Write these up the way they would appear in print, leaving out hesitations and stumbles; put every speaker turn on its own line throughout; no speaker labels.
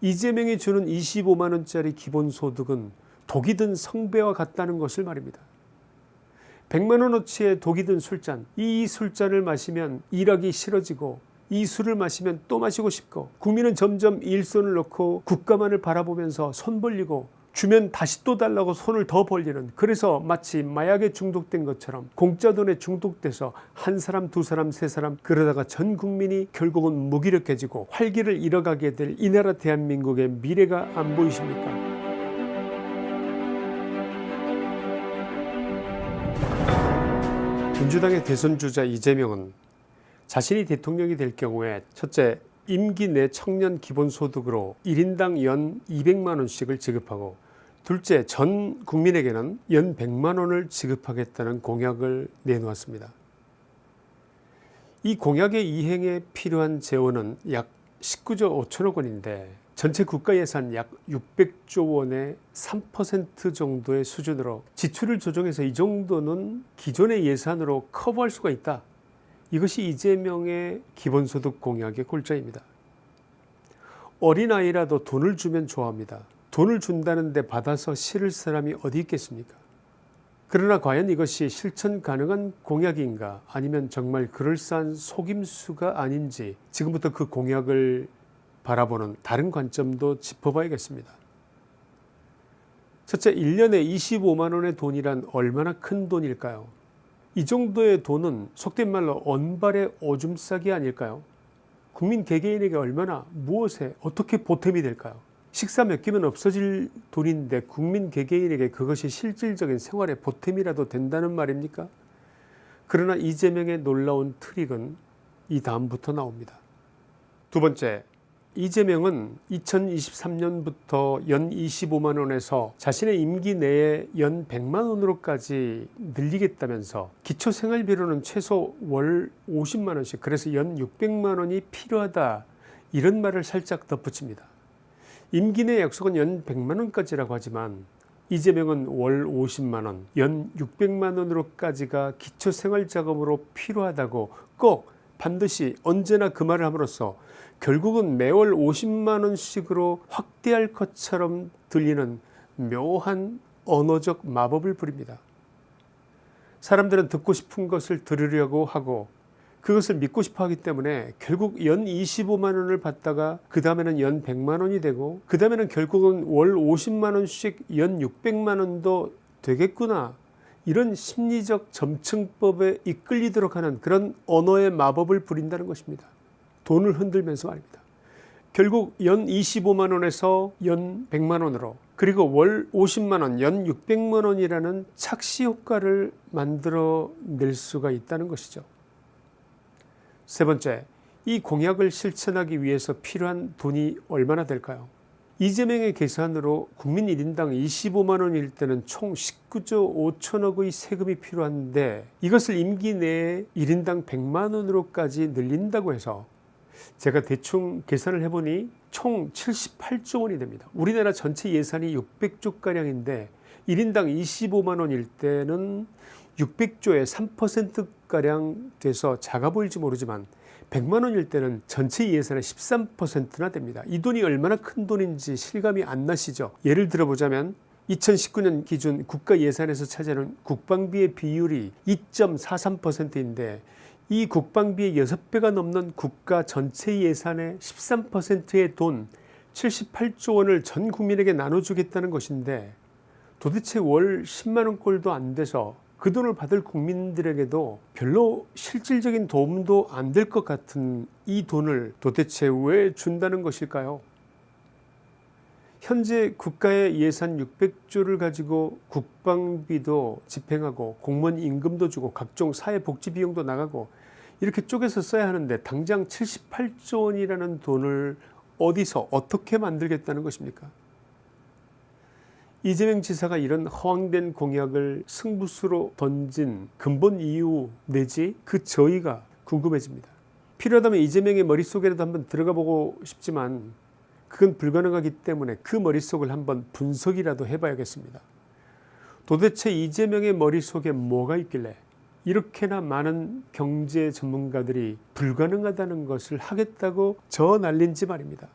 이재명이 주는 25만원짜리 기본소득은 독이 든 성배와 같다는 것을 말입니다. 100만원어치의 독이 든 술잔, 이 술잔을 마시면 일하기 싫어지고 이 술을 마시면 또 마시고 싶고 국민은 점점 일손을 놓고 국가만을 바라보면서 손 벌리고 주면 다시 또 달라고 손을 더 벌리는, 그래서 마치 마약에 중독된 것처럼 공짜 돈에 중독돼서 한 사람 두 사람 세 사람 그러다가 전 국민이 결국은 무기력해지고 활기를 잃어가게 될 이 나라 대한민국의 미래가 안 보이십니까? 민주당의 대선 주자 이재명은 자신이 대통령이 될 경우에 첫째, 임기 내 청년 기본소득으로 1인당 연 200만원씩을 지급하고, 둘째, 전 국민에게는 연 100만원을 지급하겠다는 공약을 내놓았습니다. 이 공약의 이행에 필요한 재원은 약 19조 5천억 원인데 전체 국가예산 약 600조 원의 3% 정도의 수준으로 지출을 조정해서 이 정도는 기존의 예산으로 커버할 수가 있다. 이것이 이재명의 기본소득 공약의 골자입니다. 어린아이라도 돈을 주면 좋아합니다. 돈을 준다는데 받아서 싫을 사람이 어디 있겠습니까? 그러나 과연 이것이 실천 가능한 공약인가, 아니면 정말 그럴싸한 속임수가 아닌지 지금부터 그 공약을 바라보는 다른 관점도 짚어봐야겠습니다. 첫째, 1년에 25만원의 돈이란 얼마나 큰 돈일까요? 이 정도의 돈은 속된 말로 언발의 오줌 싸기 아닐까요? 국민 개개인에게 얼마나, 무엇에, 어떻게 보탬이 될까요? 식사 몇 끼면 없어질 돈인데 국민 개개인에게 그것이 실질적인 생활의 보탬이라도 된다는 말입니까? 그러나 이재명의 놀라운 트릭은 이 다음부터 나옵니다. 두 번째, 이재명은 2023년부터 연 25만원에서 자신의 임기 내에 연 100만원으로까지 늘리겠다면서 기초생활비로는 최소 월 50만원씩, 그래서 연 600만원이 필요하다, 이런 말을 살짝 덧붙입니다. 임기 내 약속은 연 100만원까지라고 하지만 이재명은 월 50만원, 연 600만원으로까지가 기초생활자금으로 필요하다고 꼭 반드시 언제나 그 말을 함으로써 결국은 매월 50만원씩으로 확대할 것처럼 들리는 묘한 언어적 마법을 부립니다. 사람들은 듣고 싶은 것을 들으려고 하고 그것을 믿고 싶어 하기 때문에 결국 연 25만원을 받다가 그 다음에는 연 100만원이 되고 그 다음에는 결국은 월 50만원씩 연 600만원도 되겠구나, 이런 심리적 점층법에 이끌리도록 하는 그런 언어의 마법을 부린다는 것입니다. 돈을 흔들면서 말입니다. 결국 연 25만원에서 연 100만원으로, 그리고 월 50만원, 연 600만원이라는 착시 효과를 만들어낼 수가 있다는 것이죠. 세 번째, 이 공약을 실천하기 위해서 필요한 돈이 얼마나 될까요? 이재명의 계산으로 국민 1인당 25만원일 때는 총 19조 5천억의 세금이 필요한데 이것을 임기 내에 1인당 100만원으로까지 늘린다고 해서 제가 대충 계산을 해보니 총 78조 원이 됩니다. 우리나라 전체 예산이 600조가량인데 1인당 25만원일 때는 600조의 3%가량 돼서 작아 보일지 모르지만 100만원일 때는 전체 예산의 13%나 됩니다. 이 돈이 얼마나 큰 돈인지 실감이 안 나시죠? 예를 들어보자면 2019년 기준 국가 예산에서 차지하는 국방비의 비율이 2.43%인데 이 국방비의 6배가 넘는 국가 전체 예산의 13%의 돈 78조 원을 전 국민에게 나눠주겠다는 것인데 도대체 월 10만원 꼴도 안 돼서 그 돈을 받을 국민들에게도 별로 실질적인 도움도 안 될 것 같은 이 돈을 도대체 왜 준다는 것일까요? 현재 국가의 예산 600조를 가지고 국방비도 집행하고 공무원 임금도 주고 각종 사회복지 비용도 나가고 이렇게 쪼개서 써야 하는데 당장 78조 원이라는 돈을 어디서 어떻게 만들겠다는 것입니까? 이재명 지사가 이런 허황된 공약을 승부수로 던진 근본 이유 내지 그 저희가 궁금해집니다. 필요하다면 이재명의 머릿속에라도 한번 들어가 보고 싶지만 그건 불가능하기 때문에 그 머릿속을 한번 분석이라도 해봐야겠습니다. 도대체 이재명의 머릿속에 뭐가 있길래 이렇게나 많은 경제 전문가들이 불가능하다는 것을 하겠다고 저 날린지 말입니다.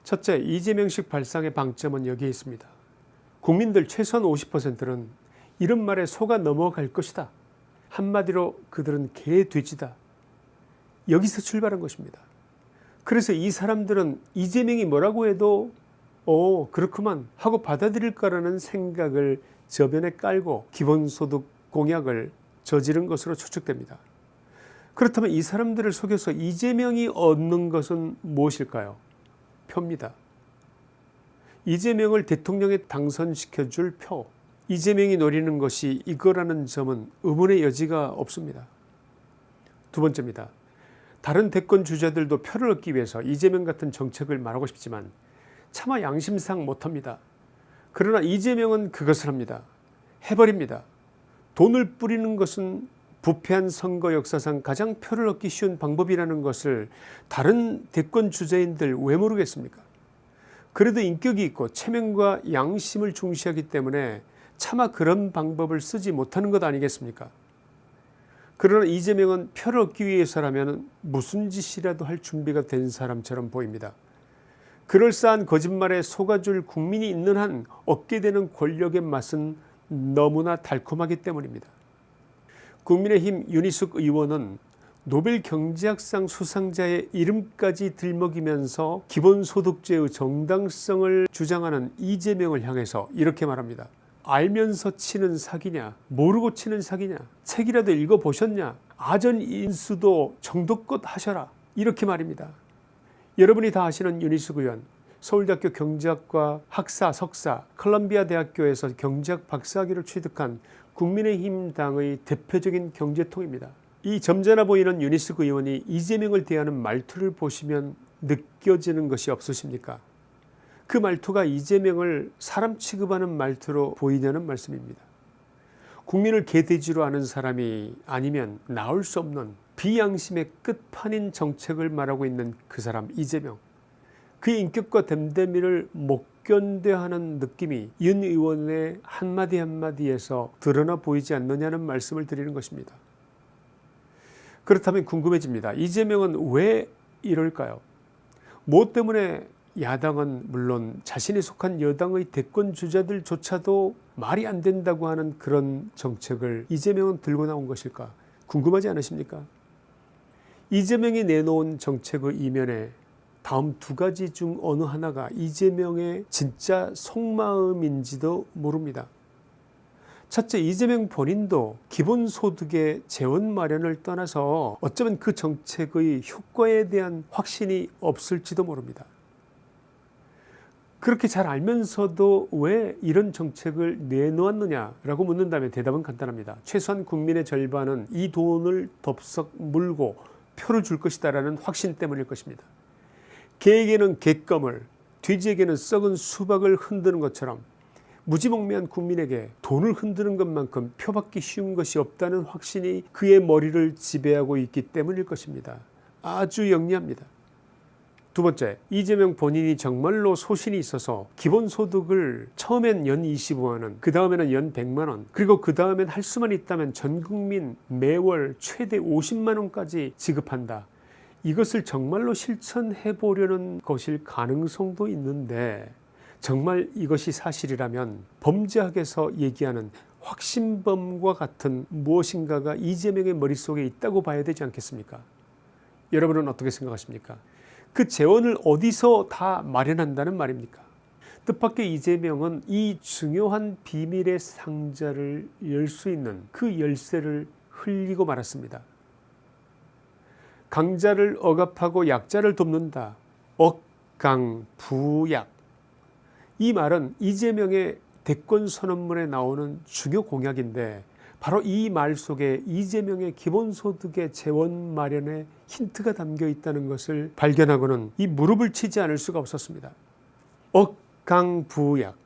첫째, 이재명식 발상의 방점은 여기에 있습니다. 국민들 최소한 50%는 이런 말에 속아 넘어갈 것이다. 한마디로 그들은 개돼지다. 여기서 출발한 것입니다. 그래서 이 사람들은 이재명이 뭐라고 해도 그렇구만 하고 받아들일 거라는 생각을 저변에 깔고 기본소득 공약을 저지른 것으로 추측됩니다. 그렇다면 이 사람들을 속여서 이재명이 얻는 것은 무엇일까요? 표입니다. 이재명을 대통령에 당선시켜줄 표. 이재명이 노리는 것이 이거라는 점은 의문의 여지가 없습니다. 두 번째입니다. 다른 대권 주자들도 표를 얻기 위해서 이재명 같은 정책을 말하고 싶지만 차마 양심상 못합니다. 그러나 이재명은 그것을 합니다. 해버립니다. 돈을 뿌리는 것은 부패한 선거 역사상 가장 표를 얻기 쉬운 방법이라는 것을 다른 대권 주자인들 왜 모르겠습니까? 그래도 인격이 있고 체면과 양심을 중시하기 때문에 차마 그런 방법을 쓰지 못하는 것 아니겠습니까? 그러나 이재명은 표를 얻기 위해서라면 무슨 짓이라도 할 준비가 된 사람처럼 보입니다. 그럴싸한 거짓말에 속아줄 국민이 있는 한 얻게 되는 권력의 맛은 너무나 달콤하기 때문입니다. 국민의힘 윤희숙 의원은 노벨 경제학상 수상자의 이름까지 들먹이면서 기본소득제의 정당성을 주장하는 이재명을 향해서 이렇게 말합니다. 알면서 치는 사기냐, 모르고 치는 사기냐, 책이라도 읽어보셨냐, 아전인수도 정도껏 하셔라, 이렇게 말입니다. 여러분이 다 아시는 윤희숙 의원, 서울대학교 경제학과 학사, 석사, 컬럼비아 대학교에서 경제학 박사학위를 취득한 국민의힘 당의 대표적인 경제통입니다. 이 점잖아 보이는 윤희숙 의원이 이재명을 대하는 말투를 보시면 느껴지는 것이 없으십니까? 그 말투가 이재명을 사람 취급하는 말투로 보이냐는 말씀입니다. 국민을 개돼지로 아는 사람이 아니면 나올 수 없는 비양심의 끝판인 정책을 말하고 있는 그 사람 이재명. 그의 인격과 됨됨이를 못 견뎌하는 느낌이 윤 의원의 한마디 한마디에서 드러나 보이지 않느냐는 말씀을 드리는 것입니다. 그렇다면 궁금해집니다. 이재명은 왜 이럴까요? 무엇 때문에 야당은 물론 자신이 속한 여당의 대권 주자들조차도 말이 안 된다고 하는 그런 정책을 이재명은 들고 나온 것일까? 궁금하지 않으십니까? 이재명이 내놓은 정책의 이면에 다음 두 가지 중 어느 하나가 이재명의 진짜 속마음인지도 모릅니다. 첫째, 이재명 본인도 기본소득의 재원 마련을 떠나서 어쩌면 그 정책의 효과에 대한 확신이 없을지도 모릅니다. 그렇게 잘 알면서도 왜 이런 정책을 내놓았느냐라고 묻는다면 대답은 간단합니다. 최소한 국민의 절반은 이 돈을 덥석 물고 표를 줄 것이다 라는 확신 때문일 것입니다. 개에게는 갯껌을, 돼지에게는 썩은 수박을 흔드는 것처럼 무지몽매한 국민에게 돈을 흔드는 것만큼 표받기 쉬운 것이 없다는 확신이 그의 머리를 지배하고 있기 때문일 것입니다. 아주 영리합니다. 두 번째, 이재명 본인이 정말로 소신이 있어서 기본소득을 처음엔 연 25만 원, 그 다음에는 연 100만 원, 그리고 그 다음엔 할 수만 있다면 전 국민 매월 최대 50만 원까지 지급한다. 이것을 정말로 실천해 보려는 것일 가능성도 있는데, 정말 이것이 사실이라면 범죄학에서 얘기하는 확신범과 같은 무엇인가가 이재명의 머릿속에 있다고 봐야 되지 않겠습니까? 여러분은 어떻게 생각하십니까? 그 재원을 어디서 다 마련한다는 말입니까? 뜻밖의 이재명은 이 중요한 비밀의 상자를 열 수 있는 그 열쇠를 흘리고 말았습니다. 강자를 억압하고 약자를 돕는다. 억강부약. 이 말은 이재명의 대권 선언문에 나오는 중요 공약인데 바로 이 말 속에 이재명의 기본소득의 재원 마련에 힌트가 담겨 있다는 것을 발견하고는 이 무릎을 치지 않을 수가 없었습니다. 억강부약.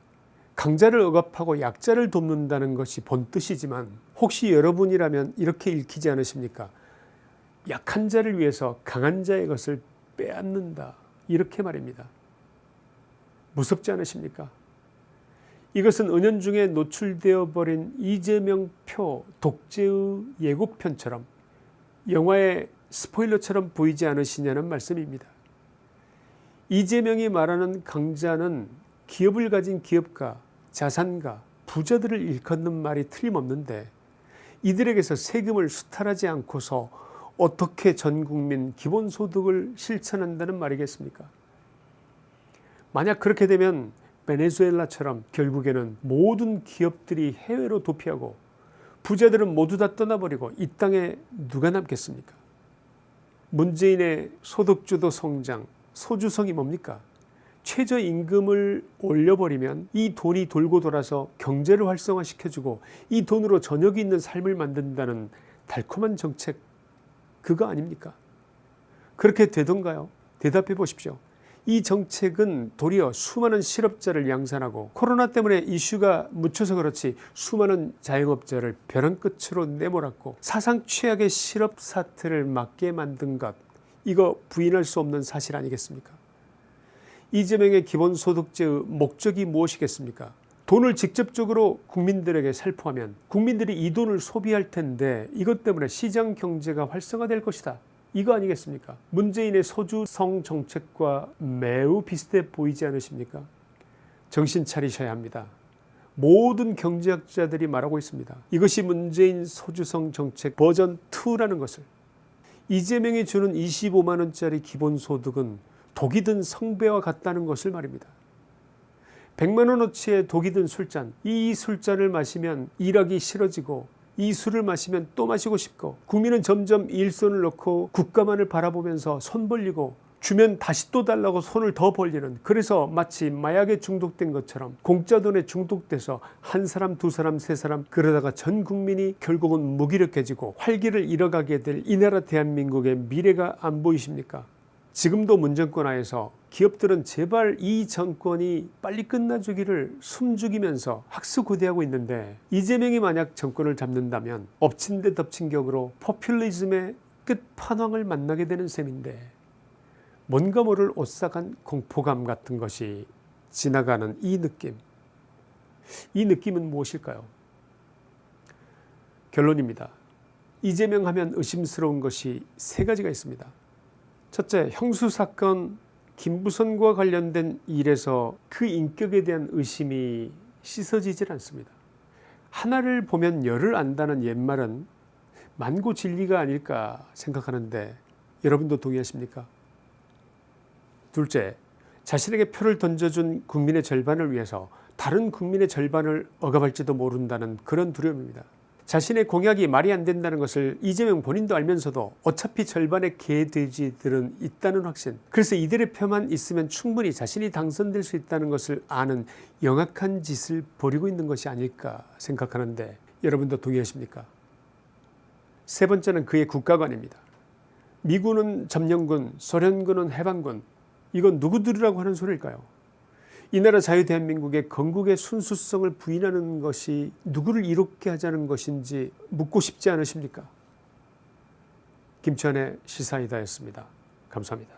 강자를 억압하고 약자를 돕는다는 것이 본뜻이지만 혹시 여러분이라면 이렇게 읽히지 않으십니까? 약한 자를 위해서 강한 자의 것을 빼앗는다. 이렇게 말입니다. 무섭지 않으십니까? 이것은 은연중에 노출되어 버린 이재명 표 독재의 예고편처럼 영화의 스포일러처럼 보이지 않으시냐는 말씀입니다. 이재명이 말하는 강자는 기업을 가진 기업가, 자산가, 부자들을 일컫는 말이 틀림없는데 이들에게서 세금을 수탈하지 않고서 어떻게 전 국민 기본소득을 실천한다는 말이겠습니까? 만약 그렇게 되면 베네수엘라처럼 결국에는 모든 기업들이 해외로 도피하고 부자들은 모두 다 떠나버리고 이 땅에 누가 남겠습니까? 문재인의 소득주도 성장, 소주성이 뭡니까? 최저임금을 올려버리면 이 돈이 돌고 돌아서 경제를 활성화시켜주고 이 돈으로 저녁이 있는 삶을 만든다는 달콤한 정책, 그거 아닙니까? 그렇게 되던가요? 대답해 보십시오. 이 정책은 도리어 수많은 실업자를 양산하고 코로나 때문에 이슈가 묻혀서 그렇지 수많은 자영업자를 벼랑 끝으로 내몰았고 사상 최악의 실업 사태를 맞게 만든 것, 이거 부인할 수 없는 사실 아니겠습니까? 이재명의 기본소득제의 목적이 무엇이겠습니까? 돈을 직접적으로 국민들에게 살포하면 국민들이 이 돈을 소비할 텐데 이것 때문에 시장 경제가 활성화될 것이다, 이거 아니겠습니까? 문재인의 소주성 정책과 매우 비슷해 보이지 않으십니까? 정신 차리셔야 합니다. 모든 경제학자들이 말하고 있습니다. 이것이 문재인 소주성 정책 버전 2라는 것을. 이재명이 주는 25만 원짜리 기본소득은 독이 든 성배와 같다는 것을 말입니다. 100만 원어치의 독이 든 술잔, 이 술잔을 마시면 일하기 싫어지고 이 술을 마시면 또 마시고 싶고 국민은 점점 일손을 놓고 국가만을 바라보면서 손 벌리고 주면 다시 또 달라고 손을 더 벌리는, 그래서 마치 마약에 중독된 것처럼 공짜 돈에 중독돼서 한 사람, 두 사람, 세 사람, 그러다가 전 국민이 결국은 무기력해지고 활기를 잃어가게 될 이 나라 대한민국의 미래가 안 보이십니까? 지금도 문정권 하에서 기업들은 제발 이 정권이 빨리 끝나주기를 숨죽이면서 학수고대하고 있는데 이재명이 만약 정권을 잡는다면 엎친 데 덮친 격으로 포퓰리즘의 끝판왕을 만나게 되는 셈인데 뭔가 모를 오싹한 공포감 같은 것이 지나가는 이 느낌. 이 느낌은 무엇일까요? 결론입니다. 이재명 하면 의심스러운 것이 세 가지가 있습니다. 첫째, 형수사건 김부선과 관련된 일에서 그 인격에 대한 의심이 씻어지질 않습니다. 하나를 보면 열을 안다는 옛말은 만고 진리가 아닐까 생각하는데 여러분도 동의하십니까? 둘째, 자신에게 표를 던져준 국민의 절반을 위해서 다른 국민의 절반을 억압할지도 모른다는 그런 두려움입니다. 자신의 공약이 말이 안 된다는 것을 이재명 본인도 알면서도 어차피 절반의 개돼지들은 있다는 확신, 그래서 이들의 표만 있으면 충분히 자신이 당선될 수 있다는 것을 아는 영악한 짓을 벌이고 있는 것이 아닐까 생각하는데 여러분도 동의하십니까? 세 번째는 그의 국가관입니다. 미군은 점령군, 소련군은 해방군, 이건 누구들이라고 하는 소리일까요? 이 나라 자유대한민국의 건국의 순수성을 부인하는 것이 누구를 이롭게 하자는 것인지 묻고 싶지 않으십니까? 김치환의 시사이다였습니다. 감사합니다.